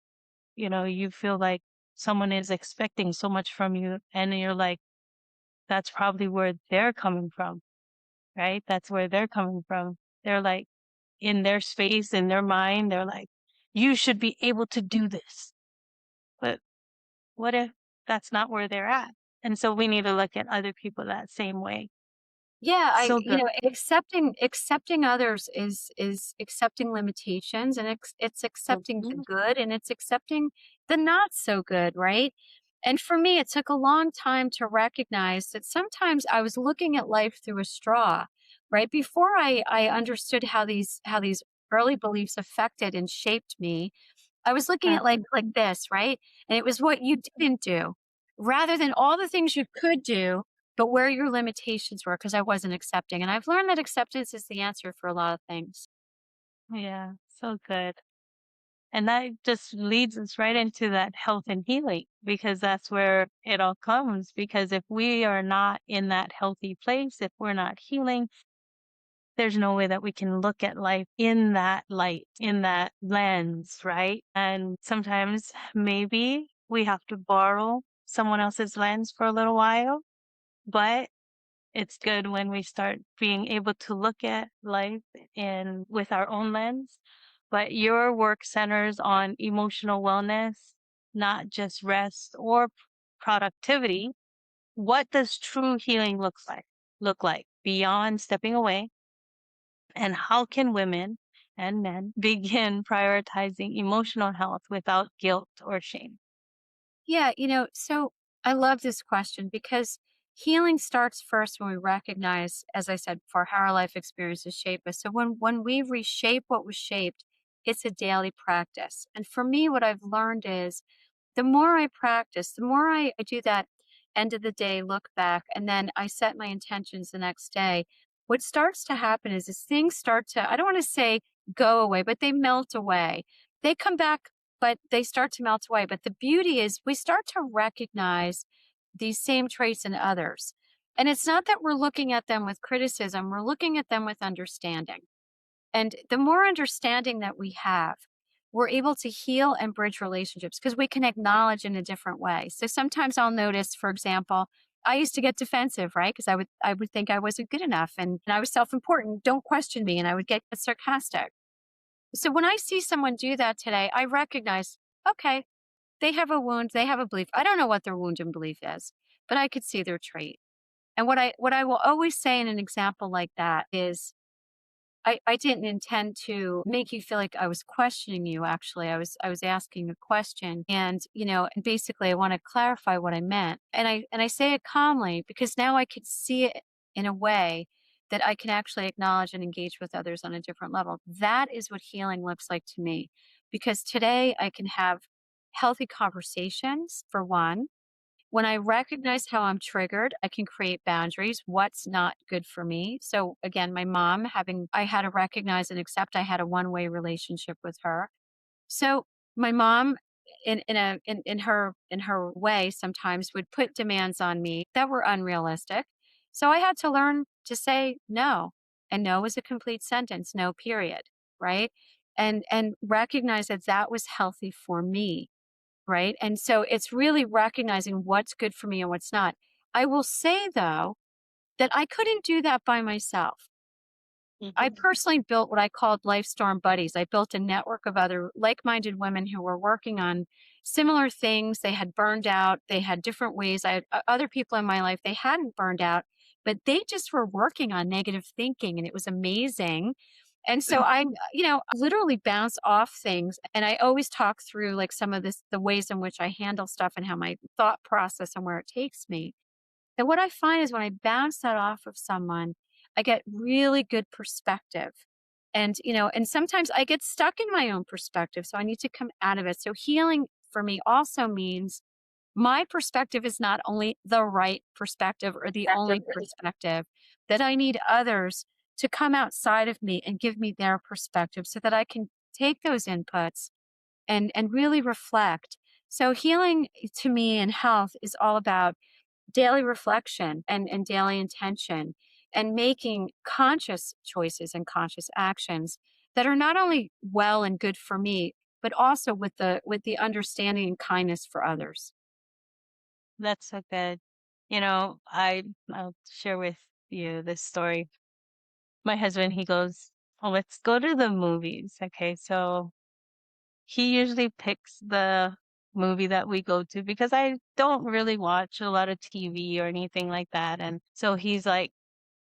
you feel like someone is expecting so much from you and you're like, that's probably where they're coming from, right? That's where they're coming from. They're like in their space, in their mind, they're like, you should be able to do this. But what if that's not where they're at? And so we need to look at other people that same way. yeah, So good. accepting others is accepting limitations, and it's accepting the Mhm. good, and it's accepting the not so good, right? And for me, it took a long time to recognize that sometimes I was looking at life through a straw, right? Before I understood how these early beliefs affected and shaped me, I was looking at like this, right? And it was what you didn't do, rather than all the things you could do, but where your limitations were, because I wasn't accepting. And I've learned that acceptance is the answer for a lot of things. Yeah, so good. And that just leads us right into that health and healing, because that's where it all comes. Because if we are not in that healthy place, if we're not healing, there's no way that we can look at life in that light, in that lens, right? And sometimes maybe we have to borrow someone else's lens for a little while, but it's good when we start being able to look at life in with our own lens. But your work centers on emotional wellness, not just rest or productivity. What does true healing look like beyond stepping away? And how can women and men begin prioritizing emotional health without guilt or shame? Yeah, so I love this question, because healing starts first when we recognize, as I said before, how our life experiences shape us. So when we reshape what was shaped, it's a daily practice. And for me, what I've learned is the more I practice, the more I do that end of the day look back, and then I set my intentions the next day. What starts to happen is things start to, I don't want to say go away, but they melt away. They come back, but they start to melt away. But the beauty is we start to recognize these same traits in others. And it's not that we're looking at them with criticism, we're looking at them with understanding. And the more understanding that we have, we're able to heal and bridge relationships because we can acknowledge in a different way. So sometimes I'll notice, for example, I used to get defensive, right? Because I would think I wasn't good enough and I was self-important. Don't question me. And I would get sarcastic. So when I see someone do that today, I recognize, okay, they have a wound, they have a belief. I don't know what their wound and belief is, but I could see their trait. And what I will always say in an example like that is I didn't intend to make you feel like I was questioning you. Actually, I was asking a question, and and basically, I want to clarify what I meant, and I say it calmly because now I could see it in a way that I can actually acknowledge and engage with others on a different level. That is what healing looks like to me, because today I can have healthy conversations for one. When I recognize how I'm triggered, I can create boundaries. What's not good for me? So again, my mom I had to recognize and accept I had a one-way relationship with her. So my mom in her way sometimes would put demands on me that were unrealistic. So I had to learn to say no. And no is a complete sentence, no period, right? And recognize that that was healthy for me. Right. And so it's really recognizing what's good for me and what's not. I will say, though, that I couldn't do that by myself. I Mhm. personally built what I called Life Storm Buddies. I built a network of other like minded women who were working on similar things. They had burned out, they had different ways. I had other people in my life, they hadn't burned out, but they just were working on negative thinking, and it was amazing. And so I, literally bounce off things. And I always talk through like some of the ways in which I handle stuff and how my thought process and where it takes me. And what I find is when I bounce that off of someone, I get really good perspective. And sometimes I get stuck in my own perspective. So I need to come out of it. So healing for me also means my perspective is not only the right perspective or the only perspective, that I need others to come outside of me and give me their perspective so that I can take those inputs and really reflect. So healing to me and health is all about daily reflection and daily intention and making conscious choices and conscious actions that are not only well and good for me, but also with the understanding and kindness for others. That's so good. I'll share with you this story. My husband, he goes, "Oh, let's go to the movies." Okay, so he usually picks the movie that we go to because I don't really watch a lot of TV or anything like that. And so he's like,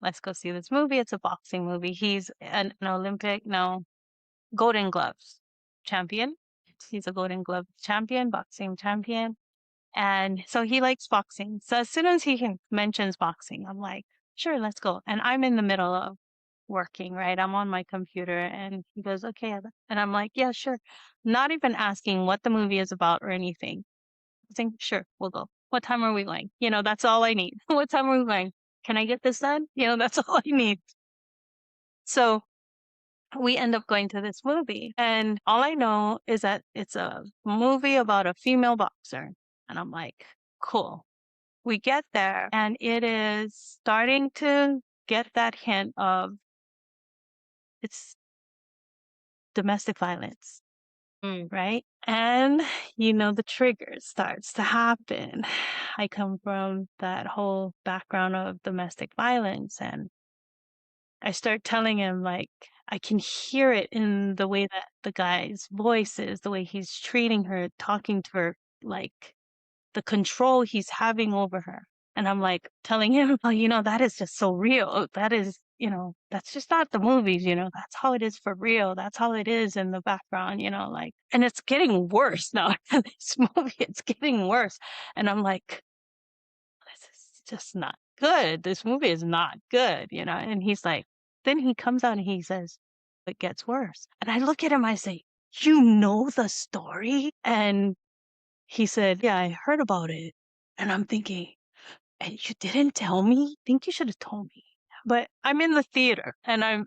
"Let's go see this movie. It's a boxing movie." He's an Olympic, no, Golden Gloves champion. He's a Golden Glove champion, boxing champion. And so he likes boxing. So as soon as mentions boxing, I'm like, sure, let's go. And I'm in the middle of working, right? I'm on my computer and he goes, okay. And I'm like, yeah, sure. Not even asking what the movie is about or anything. Saying, sure, we'll go. What time are we going? That's all I need. What time are we going? Can I get this done? That's all I need. So we end up going to this movie. And all I know is that it's a movie about a female boxer. And I'm like, cool. We get there and it is starting to get that hint of it's domestic violence, Mm. right? And the trigger starts to happen. I come from that whole background of domestic violence, and I start telling him, like, I can hear it in the way that the guy's voice is, the way he's treating her, talking to her, like the control he's having over her. And I'm like telling him, oh, that is just so real. That is, that's just not the movies, that's how it is for real. That's how it is in the background, like, and it's getting worse now. This movie, it's getting worse. And I'm like, this is just not good. This movie is not good, and he's like, then he comes out and he says, it gets worse. And I look at him, I say, you know the story? And he said, yeah, I heard about it. And I'm thinking, and you didn't tell me? I think you should have told me. But I'm in the theater and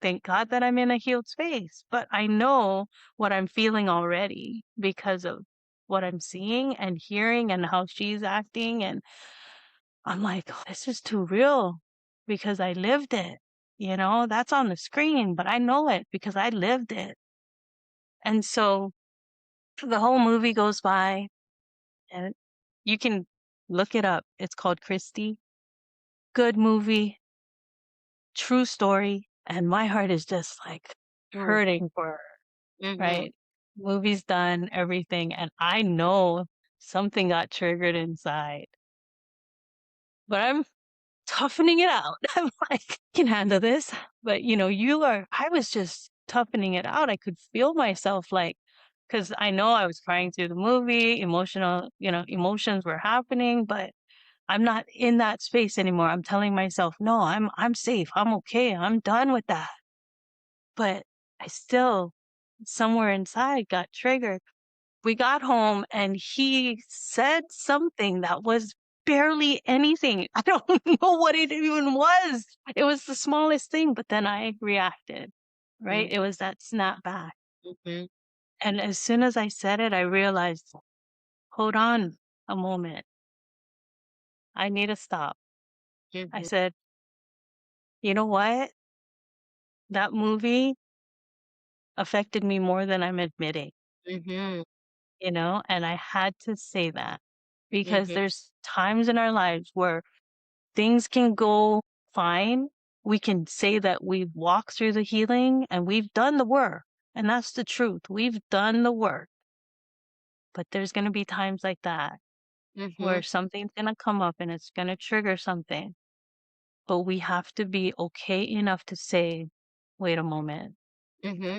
thank God that I'm in a healed space. But I know what I'm feeling already because of what I'm seeing and hearing and how she's acting. And I'm like, "Oh, this is too real because I lived it. That's on the screen, but I know it because I lived it." And so the whole movie goes by and you can look it up. It's called Christy. Good movie, true story. And my heart is just like Mm. hurting for her, Mm-hmm. right? Movie's done, everything. And I know something got triggered inside, but I'm toughening it out. I'm like, I can handle this. But I was just toughening it out. I could feel myself like, because I know I was crying through the movie, emotions were happening, but I'm not in that space anymore. I'm telling myself, no, I'm safe. I'm okay. I'm done with that. But I still, somewhere inside, got triggered. We got home and he said something that was barely anything. I don't know what it even was. It was the smallest thing, but then I reacted, right? It was that snap back. Mm-hmm. And as soon as I said it, I realized, hold on a moment. I need to stop. I Mm-hmm. said, you know what? That movie affected me more than I'm admitting, Mm-hmm. and I had to say that because Mm-hmm. there's times in our lives where things can go fine. We can say that we've walked through the healing and we've done the work. And that's the truth. We've done the work. But there's going to be times like that Mm-hmm. where something's going to come up and it's going to trigger something. But we have to be okay enough to say, wait a moment, Mm-hmm.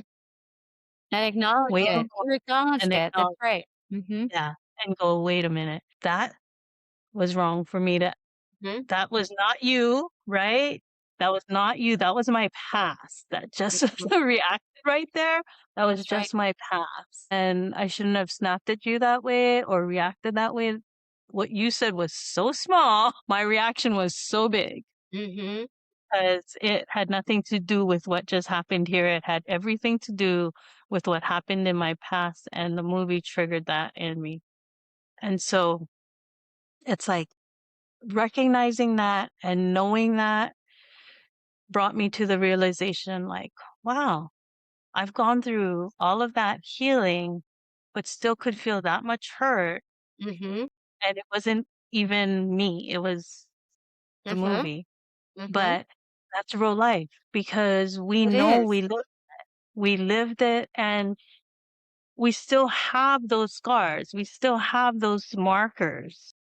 And acknowledge wait a it. moment, You acknowledged and it. That's acknowledge, right. Mm-hmm. yeah, and go, wait a minute. That was wrong for me to Mm-hmm. That was not you, right? That was not you. That was my past. That just Mm-hmm. reacted right there. That was That's right. just my past. And I shouldn't have snapped at you that way or reacted that way. What you said was so small. My reaction was so big Mm-hmm. because it had nothing to do with what just happened here. It had everything to do with what happened in my past. And the movie triggered that in me. And so it's like recognizing that and knowing that brought me to the realization like, wow, I've gone through all of that healing, but still could feel that much hurt. Mm-hmm. And it wasn't even me, it was the Mm-hmm. movie. Mm-hmm. But that's real life because we It know is. we lived it and we still have those scars. We still have those markers.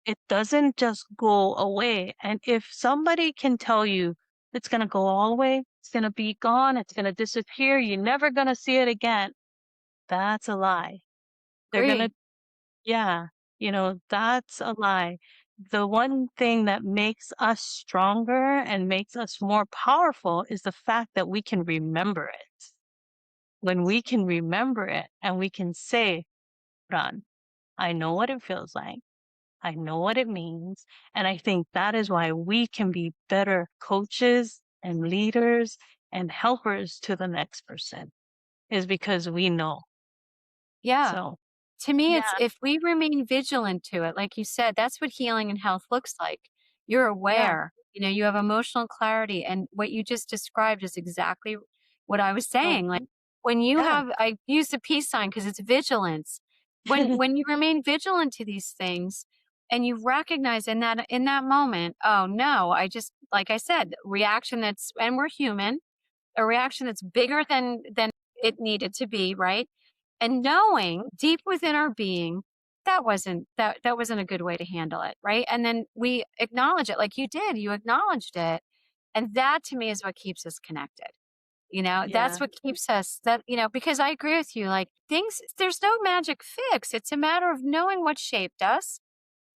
It doesn't just go away. And if somebody can tell you it's going to go all away, it's going to be gone, it's going to disappear, you're never going to see it again, that's a lie. They're going to, Agree. yeah, that's a lie. The one thing that makes us stronger and makes us more powerful is the fact that we can remember it. When we can remember it and we can say, hold on, I know what it feels like. I know what it means. And I think that is why we can be better coaches and leaders and helpers to the next person, is because we know. Yeah. So, To me, it's yeah, if we remain vigilant to it, like you said, that's what healing and health looks like. You're yeah, aware, you have emotional clarity. And what you just described is exactly what I was oh, saying. Like when you yeah, have, I use the peace sign because it's vigilance. When you remain vigilant to these things and you recognize in that moment, oh no, I just, like I said, reaction that's, and we're human, a reaction that's bigger than it needed to be, right? And knowing deep within our being that wasn't a good way to handle it, right? And then we acknowledge it like you did. You acknowledged it. And that to me is what keeps us connected. yeah, That's what keeps us because I agree with you. Like there's no magic fix. It's a matter of knowing what shaped us.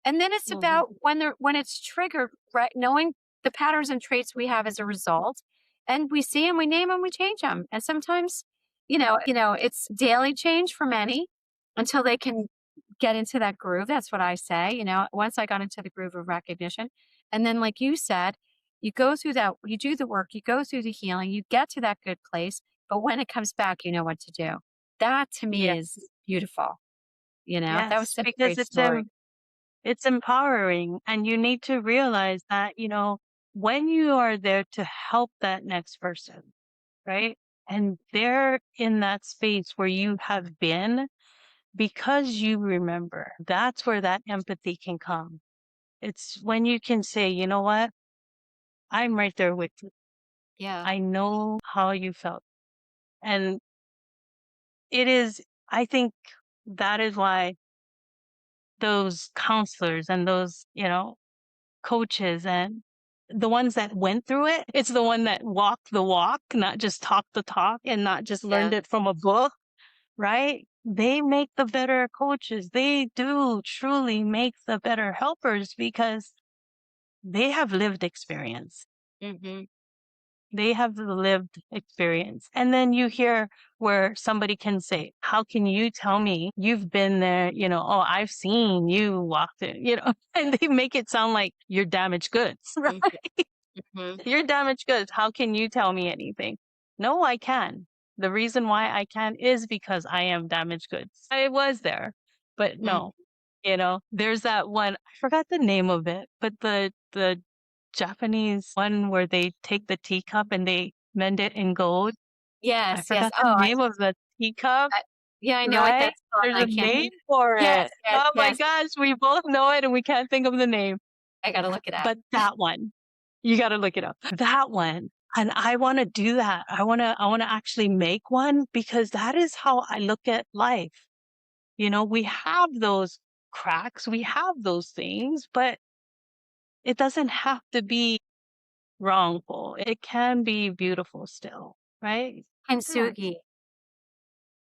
And then it's mhm, about when it's triggered, right? Knowing the patterns and traits we have as a result. And we see them, we name them, we change them. And sometimes it's daily change for many until they can get into that groove. That's what I say. Once I got into the groove of recognition. And then, like you said, you go through that, you do the work, you go through the healing, you get to that good place. But when it comes back, you know what to do. That to me Yeah. is beautiful. That was Yes, such a because great story. it's empowering, and you need to realize that, when you are there to help that next person, right? And they're in that space where you have been because you remember. That's where that empathy can come. It's when you can say, you know what? I'm right there with you. Yeah. I know how you felt. And it is, I think that is why those counselors and those, coaches and the ones that went through it, it's the one that walked the walk, not just talked the talk and not just Yeah. learned it from a book, right? They make the better coaches. They do truly make the better helpers because they have lived experience. Hmm. They have the lived experience. And then you hear where somebody can say, how can you tell me you've been there? Oh, I've seen you walk it, and they make it sound like you're damaged goods, right? Hmm. You're damaged goods. How can you tell me anything? No, I can. The reason why I can is because I am damaged goods. I was there, but Hmm. no, there's that one, I forgot the name of it, but the Japanese one where they take the teacup and they mend it in gold. I Yes. Yes. forgot the name of the teacup, I yeah, I know what right? that's called. There's I a can't name think. for Yes. it. Yes. Oh my Yes. gosh, we both know it and we can't think of the name. I got to look it up. But that one, you got to look it up. That one. And I want to do that. I want to actually make one because that is how I look at life. We have those cracks, we have those things, but it doesn't have to be wrongful. It can be beautiful still, right? Yeah. Kintsugi.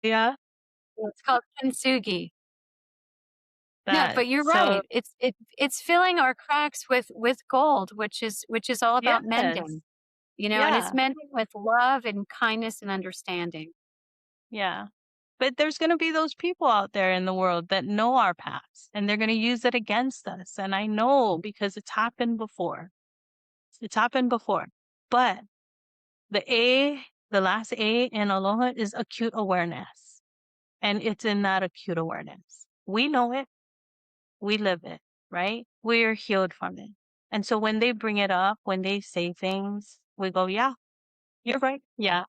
Yeah. It's called kintsugi. No, That. but you're So, right. It's filling our cracks with gold, which is all about yes. mending. And it's Yeah. mending with love and kindness and understanding. Yeah. But there's going to be those people out there in the world that know our past and they're going to use it against us. And I know because it's happened before. It's happened before. But the last A in Aloha is acute awareness. And it's in that acute awareness. We know it. We live it, right? We're healed from it. And so when they bring it up, when they say things, we go, yeah, you're right. Yeah.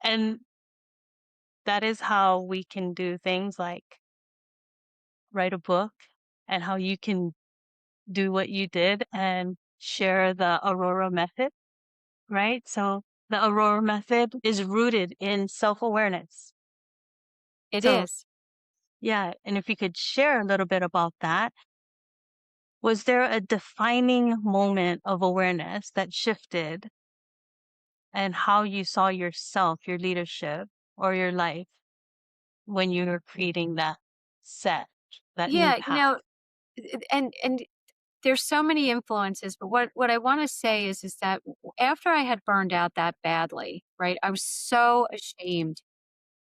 And that is how we can do things like write a book and how you can do what you did and share the Aurora method, right? So the Aurora method is rooted in self-awareness. It So is. yeah, and if you could share a little bit about that, was there a defining moment of awareness that shifted and how you saw yourself, your leadership, or your life when you were creating that set, that new Yeah, path? and there's so many influences, but what I want to say is that after I had burned out that badly, right? I was so ashamed.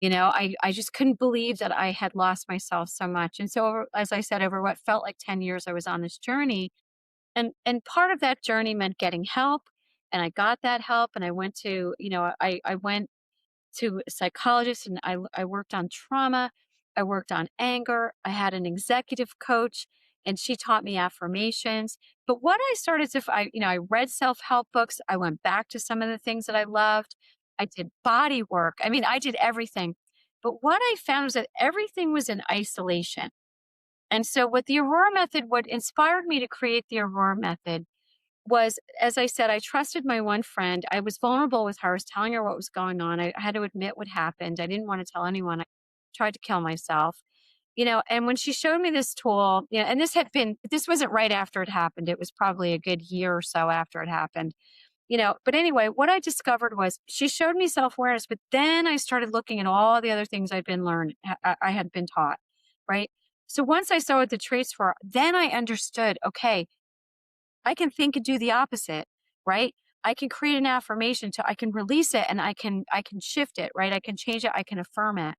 I just couldn't believe that I had lost myself so much. And so, as I said, over what felt like 10 years, I was on this journey. And part of that journey meant getting help. And I got that help. And I went to, I went to a psychologist and I worked on trauma. I worked on anger. I had an executive coach and she taught me affirmations. But what I started to, I read self-help books. I went back to some of the things that I loved. I did body work. I mean, I did everything. But what I found was that everything was in isolation. And so what the Aurora method, what inspired me to create the Aurora method was, as I said, I trusted my one friend. I was vulnerable with her. I was telling her what was going on. I had to admit what happened. I didn't want to tell anyone. I tried to kill myself. And when she showed me this tool, and this wasn't right after it happened. It was probably a good year or so after it happened. But anyway, what I discovered was she showed me self-awareness, but then I started looking at all the other things I had been taught, right? So once I saw what the traits were, then I understood, okay, I can think and do the opposite, right? I can create an affirmation to, I can release it and I can shift it, right? I can change it. I can affirm it.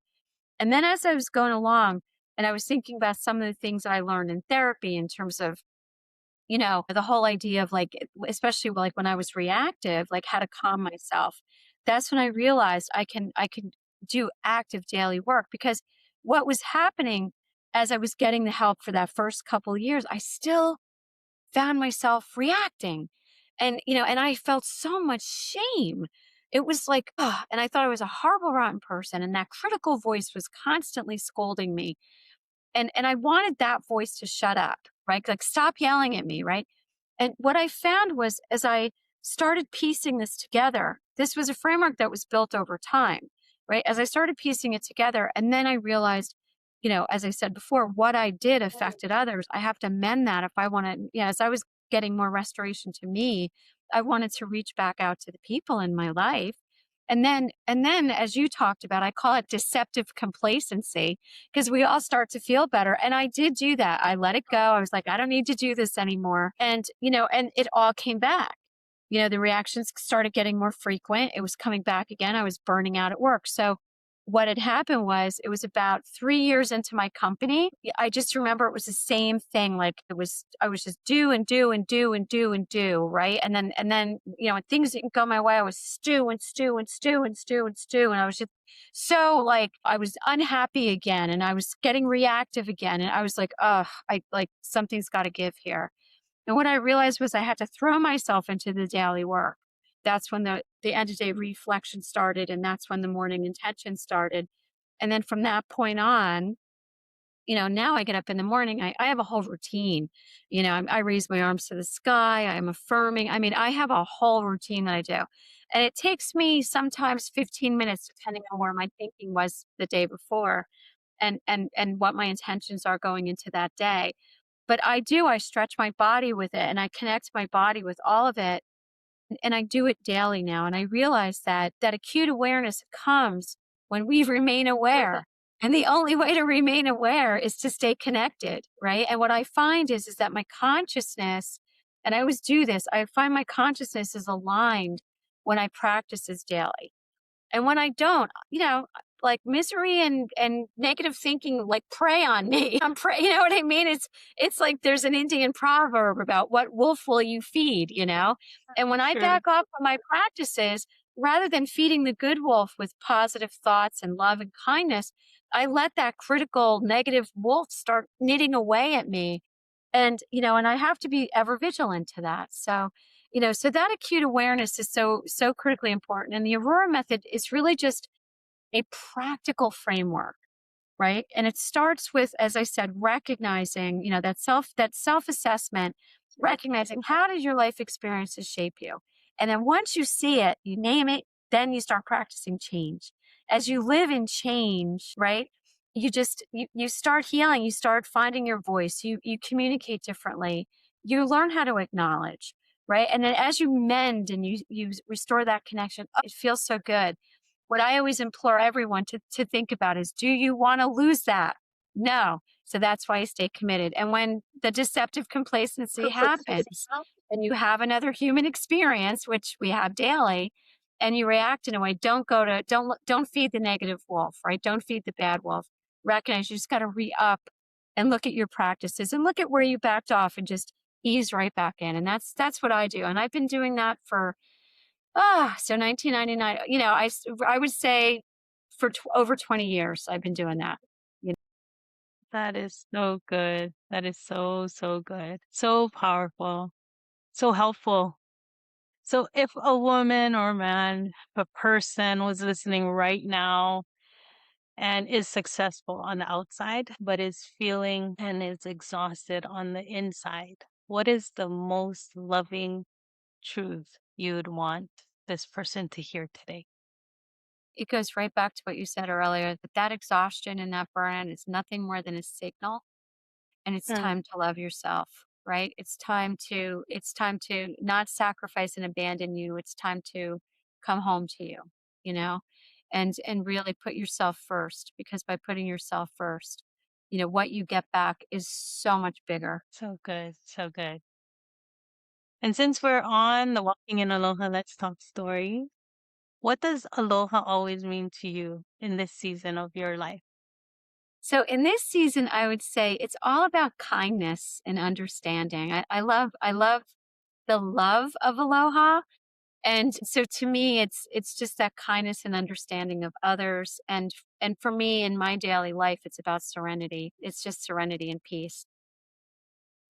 And then as I was going along and I was thinking about some of the things that I learned in therapy in terms of, the whole idea of like, especially like when I was reactive, like how to calm myself. That's when I realized I can do active daily work, because what was happening as I was getting the help for that first couple of years, I still found myself reacting. And I felt so much shame. It was like, oh, and I thought I was a horrible, rotten person. And that critical voice was constantly scolding me. And I wanted that voice to shut up, right? Like, stop yelling at me, right? And what I found was, as I started piecing this together, this was a framework that was built over time, right? As I started piecing it together, and then I realized, as I said before, what I did affected others. I have to mend that if I want to, as I was getting more restoration to me, I wanted to reach back out to the people in my life. And then as you talked about, I call it deceptive complacency, because we all start to feel better. And I did do that. I let it go. I was like, I don't need to do this anymore. And it all came back. The reactions started getting more frequent. It was coming back again. I was burning out at work. So what had happened was, it was about 3 years into my company. I just remember it was the same thing. Like, I was just do and do and do and do and do. Right. And then, when things didn't go my way, I was stew and stew and stew and stew and stew. And I was just so like, I was unhappy again, and I was getting reactive again. And I was like, oh, I like, something's got to give here. And what I realized was I had to throw myself into the daily work. That's when the end of day reflection started. And that's when the morning intention started. And then from that point on, now I get up in the morning, I have a whole routine. I raise my arms to the sky. I'm affirming. I mean, I have a whole routine that I do. And it takes me sometimes 15 minutes, depending on where my thinking was the day before, and what my intentions are going into that day. But I stretch my body with it, and I connect my body with all of it. And I do it daily now. And I realize that acute awareness comes when we remain aware. And the only way to remain aware is to stay connected, right? And what I find is that my consciousness, and I always do this, I find my consciousness is aligned when I practice this daily. And when I don't, like misery and negative thinking like prey on me. You know what I mean? It's like there's an Indian proverb about what wolf will you feed, And when I True. back off from my practices, rather than feeding the good wolf with positive thoughts and love and kindness, I let that critical negative wolf start knitting away at me. And I have to be ever vigilant to that. So that acute awareness is so critically important. And the Aurora method is really just a practical framework, right? And it starts with, as I said, recognizing, that self-assessment, recognizing how did your life experiences shape you? And then once you see it, you name it, then you start practicing change. As you live in change, right? You start healing, you start finding your voice, you communicate differently, you learn how to acknowledge, right? And then as you mend and you restore that connection, it feels so good. What I always implore everyone to think about is, do you want to lose that? No. So that's why I stay committed. And when the deceptive complacency happens and you have another human experience, which we have daily, and you react in a way, don't feed the negative wolf, right? Don't feed the bad wolf. Recognize you just got to re-up and look at your practices and look at where you backed off and just ease right back in. And that's what I do. And I've been doing that for so 1999, I would say for over 20 years, I've been doing that. You That is so good. That is so, so good. So powerful. So helpful. So if a woman or man, if a person was listening right now and is successful on the outside, but is feeling and is exhausted on the inside, what is the most loving truth you'd want this person to hear today? It goes right back to what you said earlier, that exhaustion and that burnout is nothing more than a signal, and it's Mm, time to love yourself, right? It's time to not sacrifice and abandon you. It's time to come home to you, you know, and really put yourself first, because by putting yourself first, what you get back is so much bigger. so good. So good. And since we're on the Walking in Aloha, Let's Talk story, what does aloha always mean to you in this season of your life? So in this season, I would say it's all about kindness and understanding. I love the love of aloha. And so to me, it's just that kindness and understanding of others. And for me in my daily life, it's about serenity. It's just serenity and peace.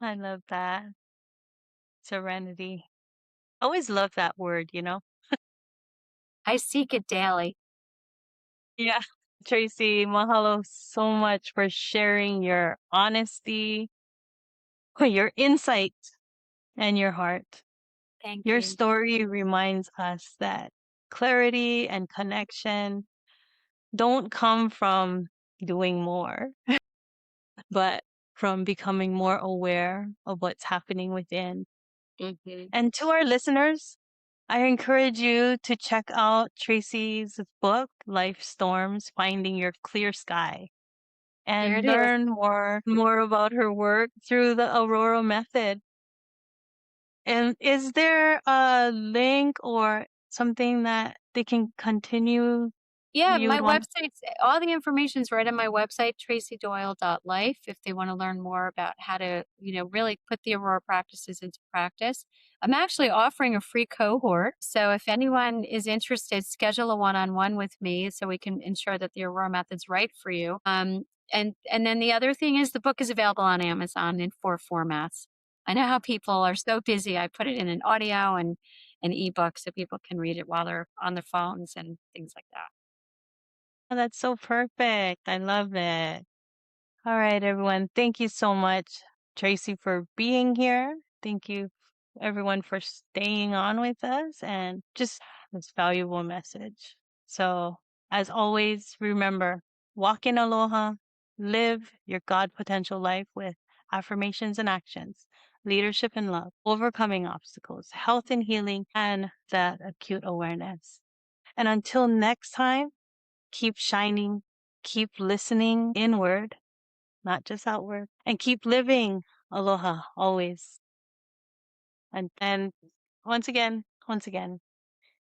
I love that. Serenity. Always love that word, you know? I seek it daily. Yeah. Tracy, mahalo so much for sharing your honesty, your insight, and your heart. Thank Your you. story reminds us that clarity and connection don't come from doing more, but from becoming more aware of what's happening within. Hmm. And to our listeners, I encourage you to check out Tracy's book, Life Storms, Finding Your Clear Sky, There and it is. learn more about her work through the Aurora method. And is there a link or something that they can continue Yeah, you my would want? website's all the information's right on my website, tracydoyle.life, if they want to learn more about how to, really put the Aurora practices into practice. I'm actually offering a free cohort. So if anyone is interested, schedule a one-on-one with me so we can ensure that the Aurora method's right for you. And then the other thing is the book is available on Amazon in 4 formats. I know how people are so busy. I put it in an audio and an ebook so people can read it while they're on their phones and things like that. Oh, that's so perfect. I love it. All right, everyone. Thank you so much, Tracy, for being here. Thank you, everyone, for staying on with us and just this valuable message. So, as always, remember walk in aloha, live your God potential life with affirmations and actions, leadership and love, overcoming obstacles, health and healing, and that acute awareness. And until next time, keep shining, keep listening inward, not just outward, and keep living aloha always. And once again, thank you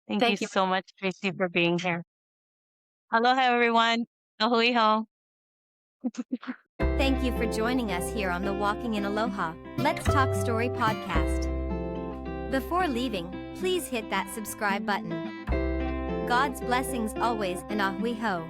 Thank you. so much, Tracy, for being here. Aloha, everyone. Ahui ho. Thank you for joining us here on the Walking in Aloha, Let's Talk Story podcast. Before leaving, please hit that subscribe button. God's blessings always and ahui ho.